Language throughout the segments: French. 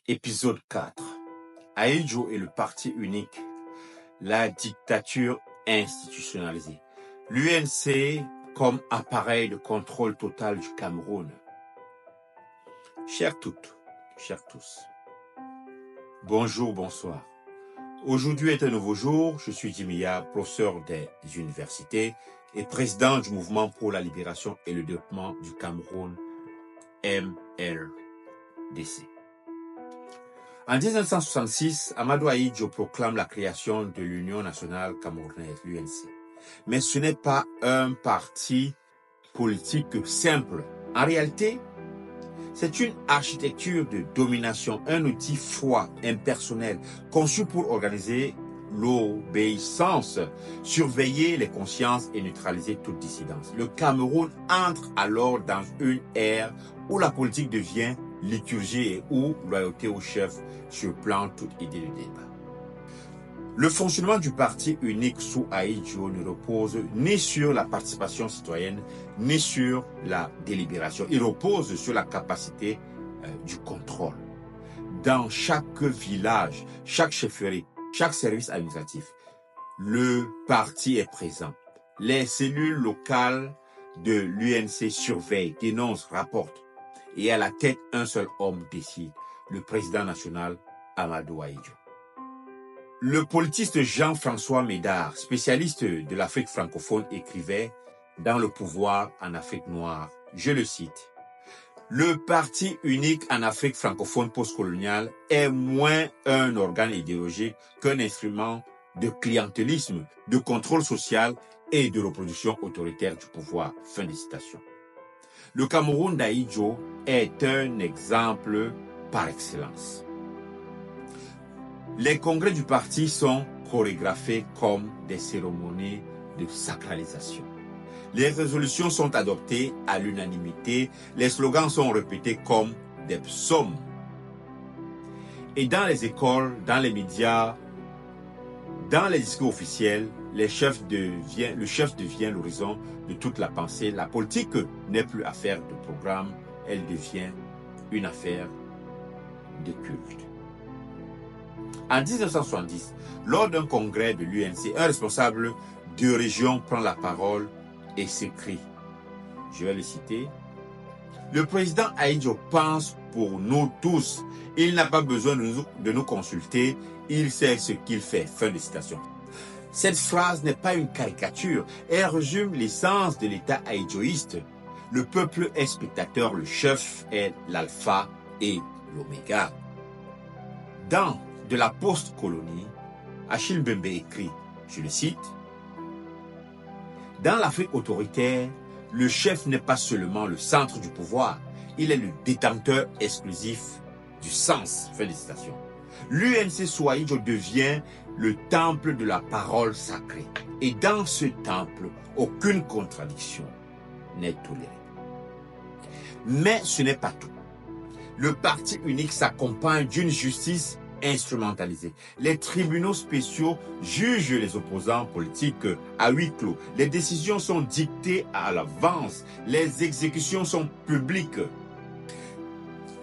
Épisode 4. Ahidjo et le parti unique, la dictature institutionnalisée. L'UNC comme appareil de contrôle total du Cameroun. Chères toutes, chers tous, bonjour, bonsoir. Aujourd'hui est un nouveau jour. Je suis Jimia, professeur des universités et président du mouvement pour la libération et le développement du Cameroun, MLDC. En 1966, Amadou Ahidjo proclame la création de l'Union nationale camerounaise, l'UNC. Mais ce n'est pas un parti politique simple. En réalité, c'est une architecture de domination, un outil froid, impersonnel, conçu pour organiser l'obéissance, surveiller les consciences et neutraliser toute dissidence. Le Cameroun entre alors dans une ère où la politique devient liturgie et où loyauté au chef surplante toute idée de débat. Le fonctionnement du parti unique sous Ahidjo ne repose ni sur la participation citoyenne, ni sur la délibération. Il repose sur la capacité du contrôle. Dans chaque village, chaque chefferie, chaque service administratif, le parti est présent. Les cellules locales de l'UNC surveillent, dénoncent, rapportent. Et à la tête, un seul homme décide, le président national Amadou Ahidjo. Le politiste Jean-François Médard, spécialiste de l'Afrique francophone, écrivait dans Le pouvoir en Afrique noire, je le cite, « Le parti unique en Afrique francophone postcoloniale est moins un organe idéologique qu'un instrument de clientélisme, de contrôle social et de reproduction autoritaire du pouvoir. » Fin de citation. Le Cameroun d'Ahidjo est un exemple par excellence. Les congrès du parti sont chorégraphés comme des cérémonies de sacralisation. Les résolutions sont adoptées à l'unanimité, les slogans sont répétés comme des psaumes. Et dans les écoles, dans les médias, dans les discours officiels, le chef devient l'horizon de toute la pensée. La politique n'est plus affaire de programme, elle devient une affaire de culte. En 1970, lors d'un congrès de l'UNC, un responsable de région prend la parole et s'écrie, je vais le citer, « Le président Ahidjo pense pour nous tous, il n'a pas besoin de nous consulter, il sait ce qu'il fait. » Fin de citation. Cette phrase n'est pas une caricature, elle résume l'essence de l'État ahidjoïste. Le peuple est spectateur, le chef est l'alpha et l'oméga. Dans De la post-colonie, Achille Mbembe écrit, je le cite, « Dans l'Afrique autoritaire, le chef n'est pas seulement le centre du pouvoir, il est le détenteur exclusif du sens. » Fin de citation. L'UNC sous Ahidjo devient le temple de la parole sacrée. Et dans ce temple, aucune contradiction n'est tolérée. Mais ce n'est pas tout. Le parti unique s'accompagne d'une justice instrumentalisée. Les tribunaux spéciaux jugent les opposants politiques à huis clos. Les décisions sont dictées à l'avance. Les exécutions sont publiques.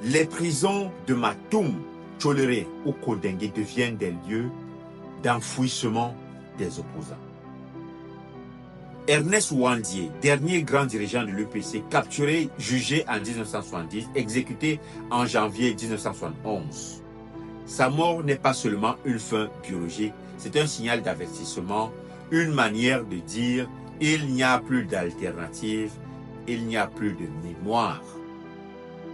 Les prisons de Matoum, Tcholéré ou Kodengue deviennent des lieux d'enfouissement des opposants. Ernest Ouandié, dernier grand dirigeant de l'UPC, capturé, jugé en 1970, exécuté en janvier 1971. Sa mort n'est pas seulement une fin biologique, c'est un signal d'avertissement, une manière de dire « il n'y a plus d'alternative, il n'y a plus de mémoire ».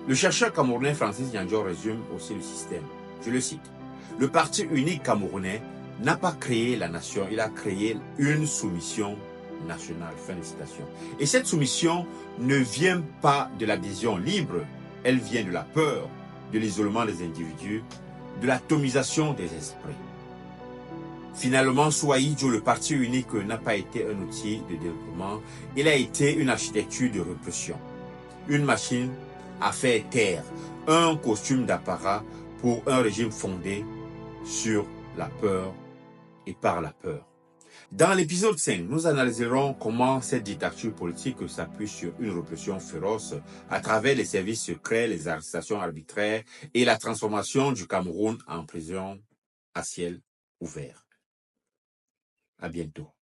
Le chercheur camerounais Francis Yanjo résume aussi le système. Je le cite. « Le parti unique camerounais n'a pas créé la nation, il a créé une soumission nationale. » Fin de citation. Et cette soumission ne vient pas de l'adhésion libre, elle vient de la peur, de l'isolement des individus, de l'atomisation des esprits. Finalement, sous Ahidjo, le parti unique n'a pas été un outil de développement, il a été une architecture de répression, une machine à faire taire, un costume d'apparat pour un régime fondé sur la peur et par la peur. Dans l'épisode 5, nous analyserons comment cette dictature politique s'appuie sur une répression féroce à travers les services secrets, les arrestations arbitraires et la transformation du Cameroun en prison à ciel ouvert. À bientôt.